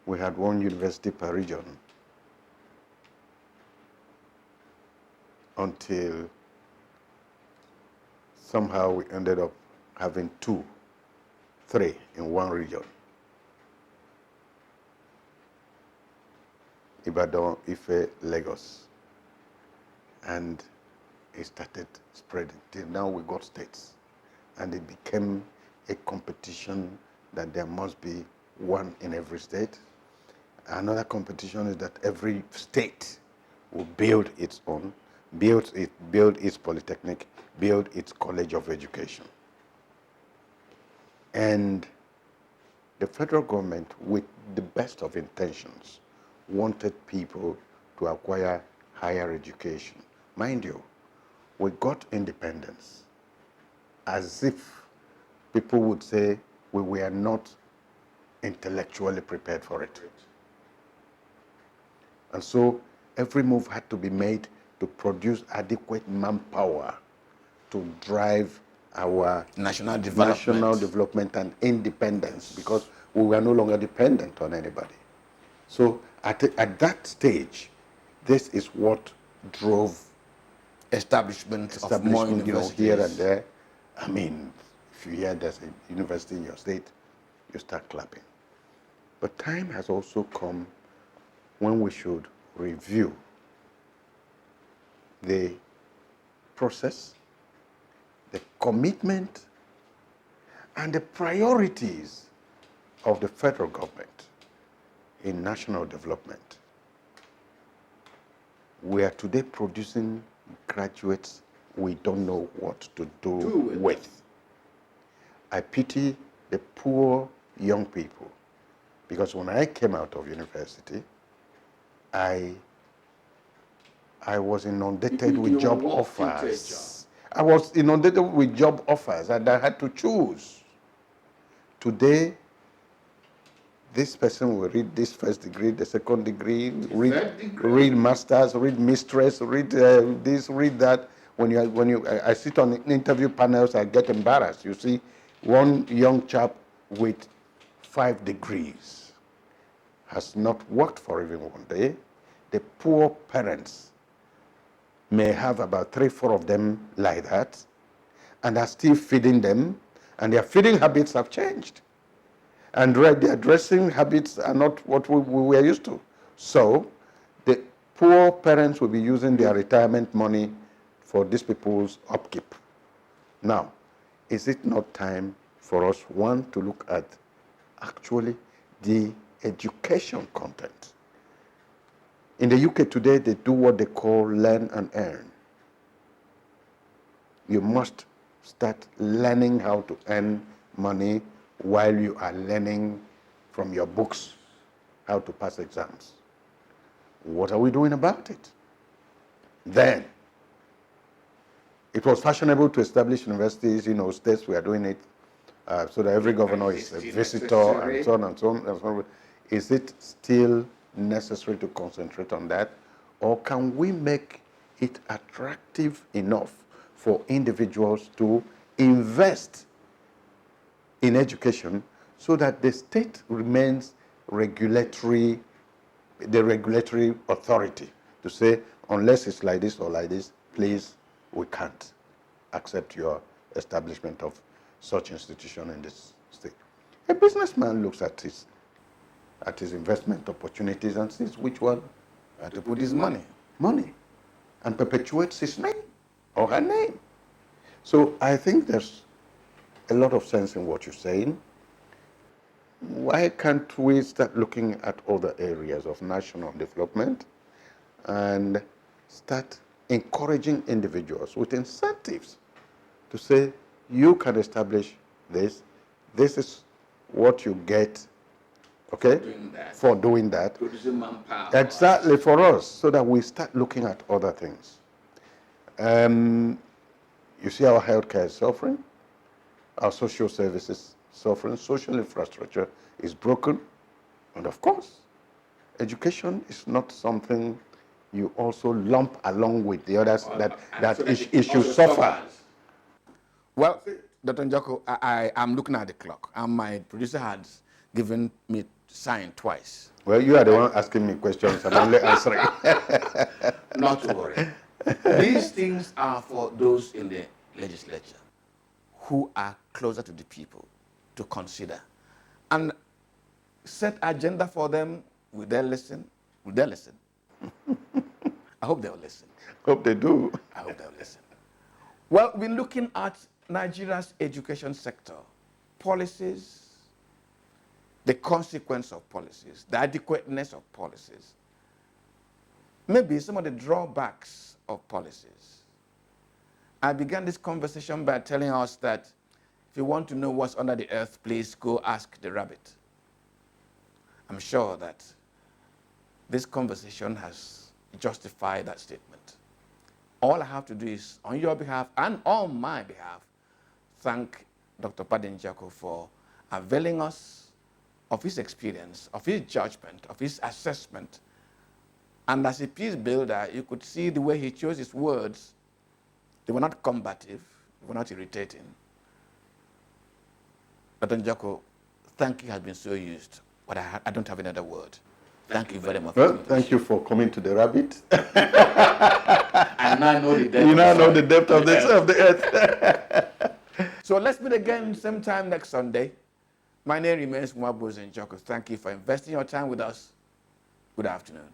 we had one university per region until somehow we ended up having 2, 3 in one region. Ibadan, Ife, Lagos. And it started spreading till now we got states. And it became a competition that there must be one in every state. Another competition is that every state will build its own, build its polytechnic, build its college of education. And the federal government, with the best of intentions, wanted people to acquire higher education. Mind you, we got independence as if people would say we were not intellectually prepared for it. And so every move had to be made to produce adequate manpower to drive our national development and independence, because we were no longer dependent on anybody. So at that stage, this is what drove establishment of more universities here and there. I mean, if you hear there's a university in your state, you start clapping. But time has also come when we should review the process, the commitment, and the priorities of the federal government in national development. We are today producing graduates we don't know what to do with. I pity the poor young people, because when I came out of university, I was inundated with job offers. I was inundated with job offers and I had to choose. Today, this person will read this first degree, the second degree, read masters, read mistress, read this, read that. I sit on interview panels, I get embarrassed. You see, one young chap with 5 degrees has not worked for even one day. The poor parents may have about 3, 4 of them like that, and are still feeding them, and their feeding habits have changed. And their dressing habits are not what we were used to. So the poor parents will be using their retirement money for these people's upkeep. Now, is it not time for us, one, to look at actually the education content? In the UK today, they do what they call learn and earn. You must start learning how to earn money while you are learning from your books how to pass exams. What are we doing about it? Then, it was fashionable to establish universities, states were doing it, so that every governor is a visitor and so on and so on and so on. Is it still necessary to concentrate on that? Or can we make it attractive enough for individuals to invest in education so that the state remains the regulatory authority to say, unless it's like this or like this, please, we can't accept your establishment of such institution in this state. A businessman looks at his investment opportunities and sees which one to put his money, and perpetuates his name or her name. So I think there's a lot of sense in what you're saying. Why can't we start looking at other areas of national development and start encouraging individuals with incentives to say, you can establish this is what you get, okay, for doing that. Producing manpower. Exactly, for us, so that we start looking at other things. You see our healthcare is suffering, our social services suffering, social infrastructure is broken, and of course, education is not something you also lump along with the others that issue suffers. Well, Dr. Njoko, I am looking at the clock, and my producer has given me sign twice. Well, you are the one asking me questions, and I'm only answering. Not to worry. These things are for those in the legislature who are closer to the people to consider and set agenda for them. Will they listen? Will they listen? I hope they'll listen. Hope they do. I hope they'll listen. Well, we're looking at Nigeria's education sector, policies, the consequence of policies, the adequateness of policies, maybe some of the drawbacks of policies. I began this conversation by telling us that if you want to know what's under the earth, please go ask the rabbit. I'm sure that this conversation has justified that statement. All I have to do is, on your behalf and on my behalf, thank Dr. Padi Njoko for availing us of his experience, of his judgment, of his assessment. And as a peace builder, you could see the way he chose his words. They were not combative, they were not irritating. Dr. Njoko, thank you has been so used, but I don't have another word. Thank you very much. Well, thank you for coming to the rabbit. I now know the depth. You now know the depth of the earth. So let's meet again same time next Sunday. My name remains Mwabueze Njoko. Thank you for investing your time with us. Good afternoon.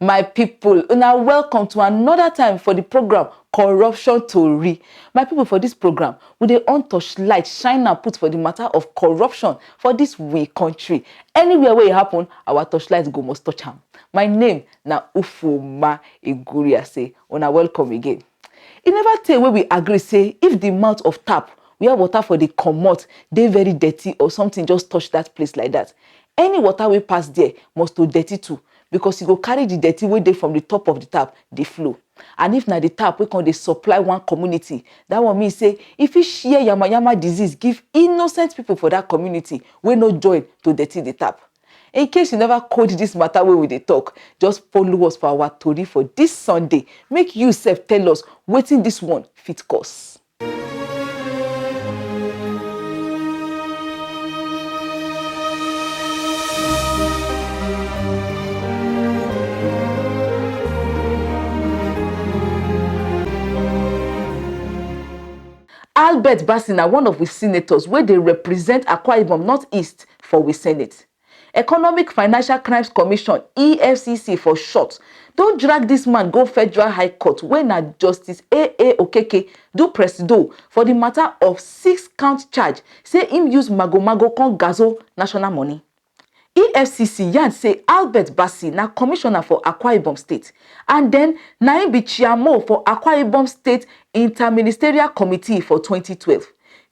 My people, now welcome to another time for the program Corruption Tori. My people, for this program, we dey on touchlight shine and put for the matter of corruption for this we country. Anywhere where it happen, our touchlight go must touch am. My name na Ufoma Iguriase. Una welcome again. It never tell where we agree say if the mouth of tap where water for the comot dey very dirty or something just touch that place like that. Any water we pass there must to dirty too. Because you go carry the dirty way dey from the top of the tap, they flow. And if na the tap we can they supply one community, that one mean say if you share yama disease, give innocent people for that community, we no join to dirty the tap. In case you never code this matter where we dey talk, just follow us for our tori for this Sunday. Make you self tell us wetin this one fit cause. Albert Bassey na one of the senators where they represent Akwa Ibom Northeast for we Senate. Economic Financial Crimes Commission, EFCC for short, don't drag this man go Federal High Court when na Justice A.A. Okeke do presido for the matter of 6-count charge, say him use mago con gazo national money. EFCC yarn say Albert Bassey na commissioner for Akwa Ibom State and then na him be chairman for Akwa Ibom State Interministerial Committee for 2012.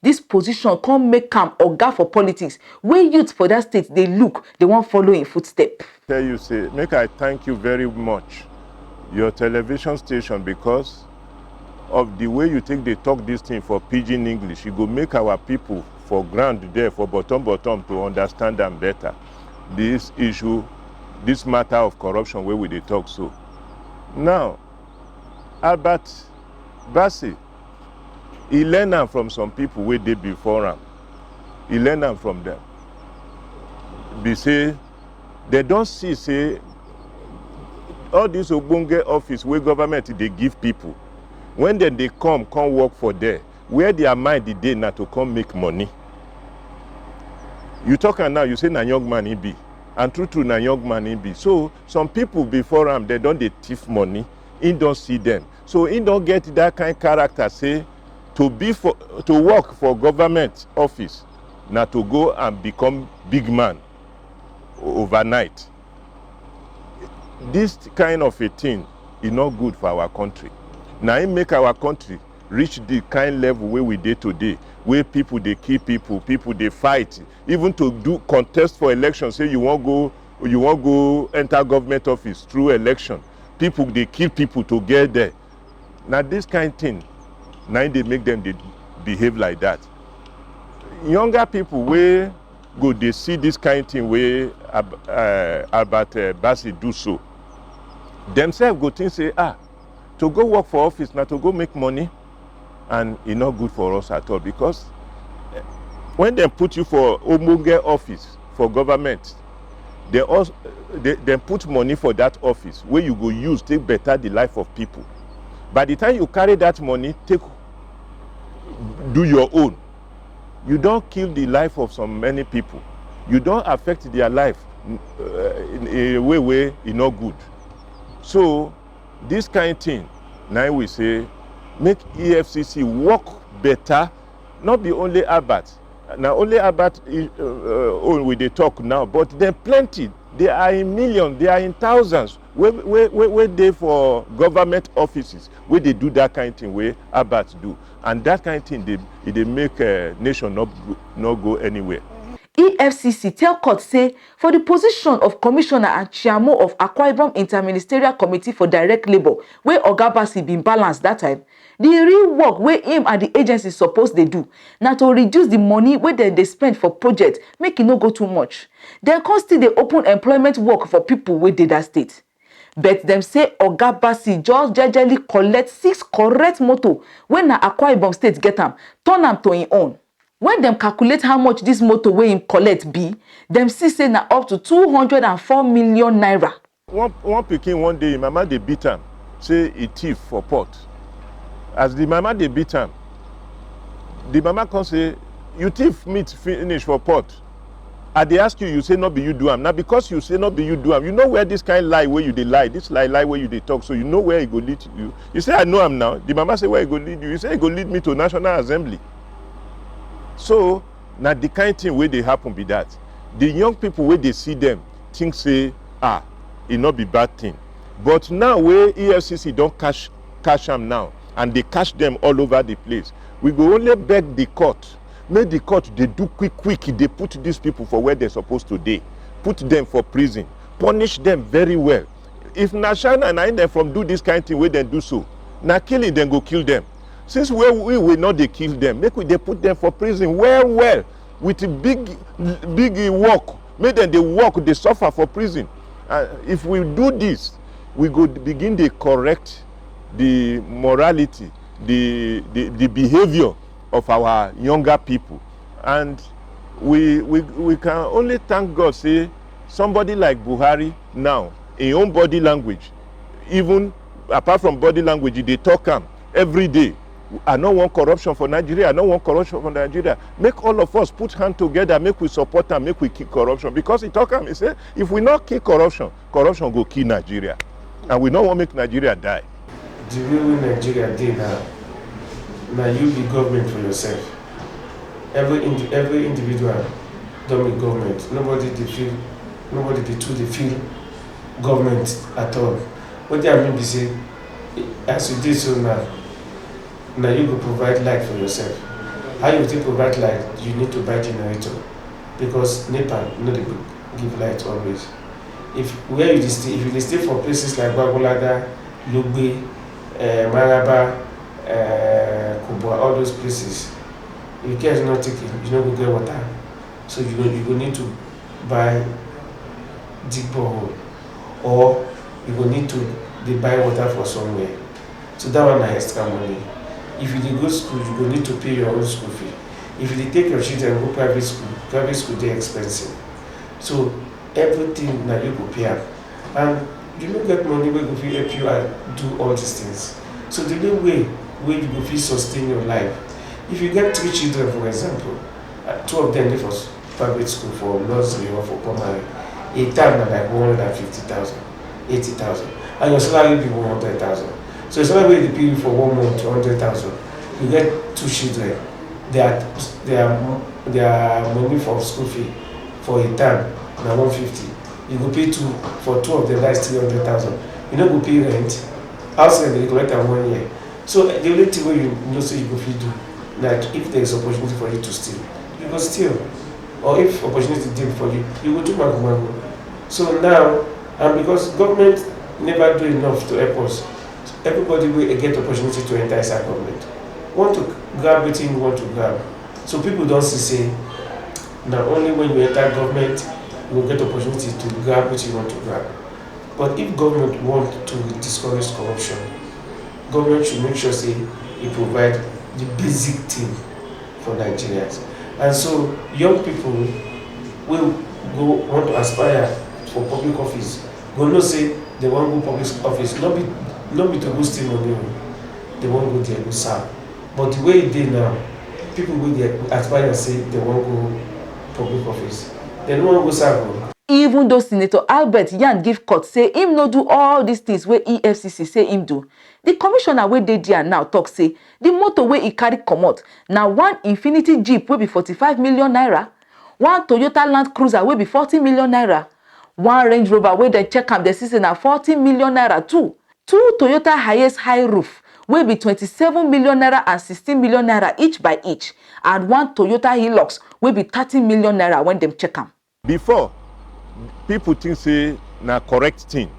This position come make am oga for politics wey youth for that state they look they want follow in footstep. Tell you say make I thank you very much your television station because of the way you take they talk this thing for pidgin English. You go make our people for ground there for bottom to understand them better. This issue, this matter of corruption where we they talk so. Now, Albert Bassey, he learned them from some people where they before him. He learned them from them. They say, they don't see, say, all this Ogbonge office where government they give people. When then they come work for there, where their mind the day now to come make money. You talk and now you say na young man he be, and true na young man he be. So some people before him they don't they thief money, he don't see them. So he don't get that kind of character say to work for government office, now to go and become big man overnight. This kind of a thing is not good for our country. Now it make our country reach the kind level where we did today, where people they kill people they fight, even to do contest for election. Say you want go enter government office through election. People they kill people to get there. Now this kind of thing, now they make them they behave like that. Younger people where go they see this kind of thing where Albert Bassey do so. Themselves go think say to go work for office now to go make money, and it's not good for us at all, because when they put you for ogbonge office for government, they put money for that office where you go use take better the life of people. By the time you carry that money, do your own. You don't kill the life of so many people. You don't affect their life in a way where it's not good. So this kind of thing, now we say, make EFCC work better, not be only Albert. Now only Albert we they talk now, but there plenty. They are in millions, they are in thousands. Where they for government offices, where they do that kind of thing, where Albert do. And that kind of thing, they make a nation not go anywhere. EFCC tell court say for the position of commissioner and chairman of Akwa Ibom Interministerial Committee for Direct Labour, where Oga Bassey been balanced that time, the real work where him and the agency suppose they do now to reduce the money where they spend for project, make it no go too much. Then constantly they open employment work for people where they that state. But them say Oga Bassey just jejely collect 6 correct motor when na Akwa Ibom state get them, turn them to his own. When them calculate how much this motor wey him collect be, them see say na up to 204 million naira. One pikin one day, mama they beat him, say he thief for pot. As the mama they beat him, the mama can say, you thief meat finish for pot. And they ask you, you say not be you do am. Now because you say not be you do am, you know where this kind of lie where you they lie, this lie where you they talk, so you know where it go lead you. You say I know am now. The mama say where it go lead you. You say it go lead me to National Assembly. So now the kind of thing where they happen be that the young people where they see them think say it not be bad thing, but now where EFCC don't cash them now and they cash them all over the place, we go only beg the court, make the court they do quick they put these people for where they're supposed to be, put them for prison, punish them very well. If Nashana and them from do this kind of thing where they do so, now killing them go kill them. Since we will not they kill them, make they put them for prison well with a big work. Make them they work, they suffer for prison. If we do this, we go begin to correct the morality, the behavior of our younger people, and we can only thank God. Say somebody like Buhari now in own body language, even apart from body language, they talk every day. I don't want corruption for Nigeria. I don't want corruption for Nigeria. Make all of us put hands together, make we support and make we kill corruption. Because he talk he say, if we not kill corruption, corruption go kill Nigeria. And we don't want to make Nigeria die. The way we Nigeria did now you be government for yourself. Every individual don't be government. Nobody they feel government at all. What I mean is say, as you did so now you will provide light for yourself. How you will provide light? You need to buy generator, because NEPA no dey give light always. If you stay for places like Babolaga, Lugbe, Maraba, Kubwa, all those places, if care is not taken, you no go get water. So you go need to buy deep borehole, or you go need to buy water for somewhere. So that one na extra money. If you go school, you go need to pay your own school fee. If you take your children go private school they expensive. So everything that you go pay up. And you don't get money where you go help you and do all these things. So the only way you go sustain your life If you get 3 children, for example, 2 of them live for private school for nursery or for primary, a term na like 150,000, 80,000, and your salary be 100,000. So your salary dey pay you for 1 month 100,000. You get 2 children, their money for school fee for a term na 150. You go pay 2 for 2 of them, that's 300,000. You no go pay rent. House rent dey collect am 1 year. So the only thing wey you know say you go fit do, like if there is opportunity for you to steal, you go steal. Or if opportunity dey for you, you go do mago. So now, and because government never do enough to help us, everybody will get opportunity to enter inside government. Want to grab wetin you want to grab. So people don't say, now only when you enter government, you will get opportunity to grab what you want to grab. But if government want to discourage corruption, government should make sure say it provide the basic thing for Nigerians. And so young people will want to aspire for public office, go know say they want to go public office, not be to go steal money, they want to go there go serve. But the way it is now, people will aspire say they want to go public office, they don't want to go serve. Even though Senator Albert Yan give court say him no do all these things wey EFCC say him do, the commissioner wey dey there now talk say the motor wey he carry comot na one Infinity Jeep wey be 45 million naira, one Toyota Land Cruiser wey be 40 million naira, one Range Rover wey dem check am dem see say na 40 million naira too, 2 Toyota Hiace high roof wey be 27 million naira and 16 million naira each by each, and one Toyota Hilux wey be 30 million naira when dem check am. Before, people think say na correct thing,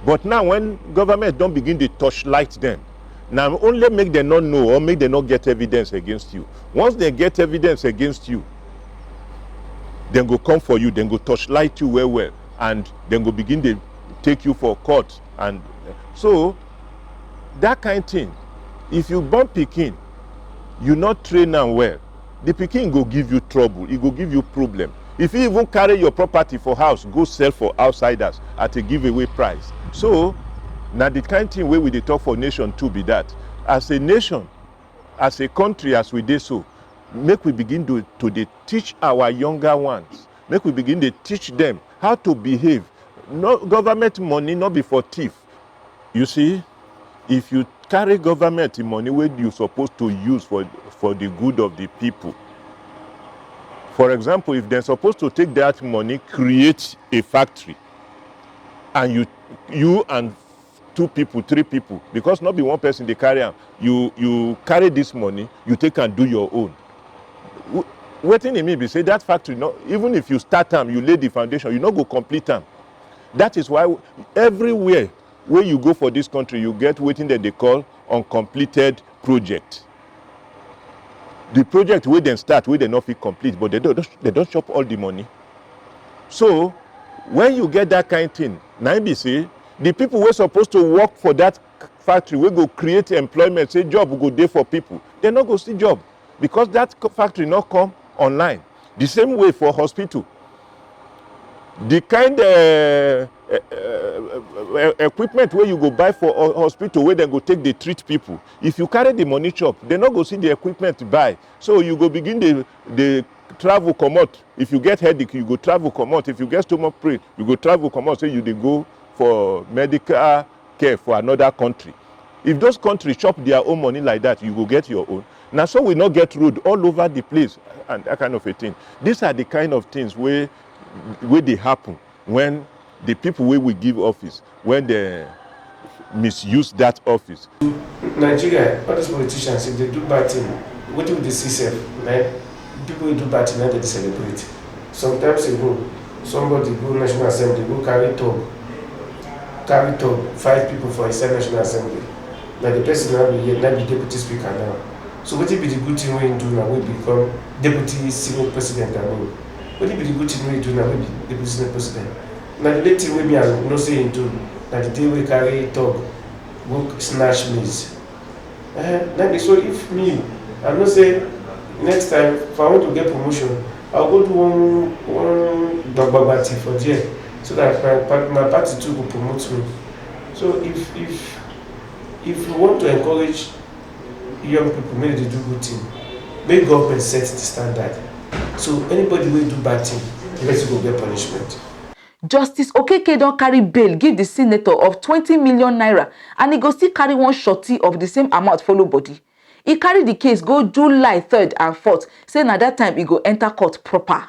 but now when government don't begin to torchlight them, now only make them not know or make them not get evidence against you. Once they get evidence against you, then go come for you, then go torchlight you well, and then go begin to take you for court. And so that kind of thing, if you born pikin, you not train am well, the pikin go give you trouble, it go give you problem. If you even carry your property for house, go sell for outsiders at a giveaway price. So now the kind of thing where we dey talk for nation too be that. As a nation, as a country, as we dey so, make we begin to teach our younger ones. Make we begin to teach them how to behave. No government money, not be for thief. You see, if you carry government money where you supposed to use for the good of the people. For example, if they're supposed to take that money, create a factory, and you and 2 people, 3 people, because not be one person they carry them, you carry this money, you take and do your own. Waiting in me be say that factory, not, even if you start them, you lay the foundation, you not go complete them. That is why everywhere where you go for this country, you get waiting that they call uncompleted project. The project where they start, where they not feel complete, but they don't chop all the money. So when you get that kind of thing, now be say the people who are supposed to work for that factory will go create employment, say job will go there for people. They not go see job because that factory not come online. The same way for hospital. The kind of equipment where you go buy for hospital where they go take they treat people. If you carry the money chop, they not go see the equipment buy. So you go begin the travel come out. If you get headache, you go travel come out. If you get stomach pain, you go travel come out. So you they go for medical care for another country. If those countries chop their own money like that, you go get your own. Now so we not get road all over the place and that kind of a thing. These are the kind of things where they happen when the people where we give office, when they misuse that office. Nigeria, all these politicians, if they do bad thing, what do they see self? Right? People who do bad thing, they celebrate. Sometimes ago, somebody go National Assembly, go carry talk, 5 people for inside National Assembly. Now the person now be deputy speaker now. So what will be the good thing when you do now? We become deputy senate president. What will be the good thing when you do now? We be deputy senate president. Now the late thing we me and no say do. Now the day we carry talk, go snatch maize. So if me, I'm not say next time if I want to get promotion, I'll go do one bagbagati for there, so that my party too will promote me. So if you want to encourage young people, maybe they do good thing. make government set the standard. So anybody will do bad thing, the rest go get punishment. Justice Okeke don carry bail give the senator of 20 million naira and he go still carry one shorty of the same amount follow body. He carry the case go July 3rd and 4th, say na that time he go enter court proper.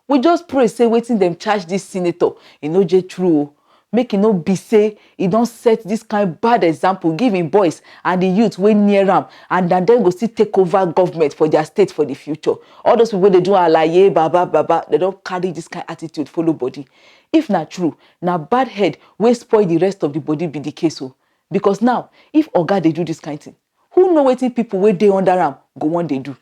We just pray say wetin dem charge this senator e no just true o, make e no be say e don set this kind bad example give im boys and the youth wey near am, and then dem go still take over government for their state for the future. All those people wey dey do alaye baba they don carry this kind attitude follow body. If na true, na bad head wey spoil the rest of the body be the case o. Because now if oga dey do this kind thing, who know wetin people wey dey under am go wan dey do?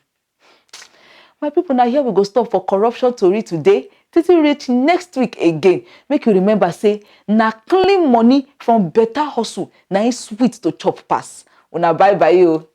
My people, now here we go stop for corruption tori today. Till we reach next week again. Make you remember say na clean money from better hustle na it sweet to chop pass. Una bye bye yo.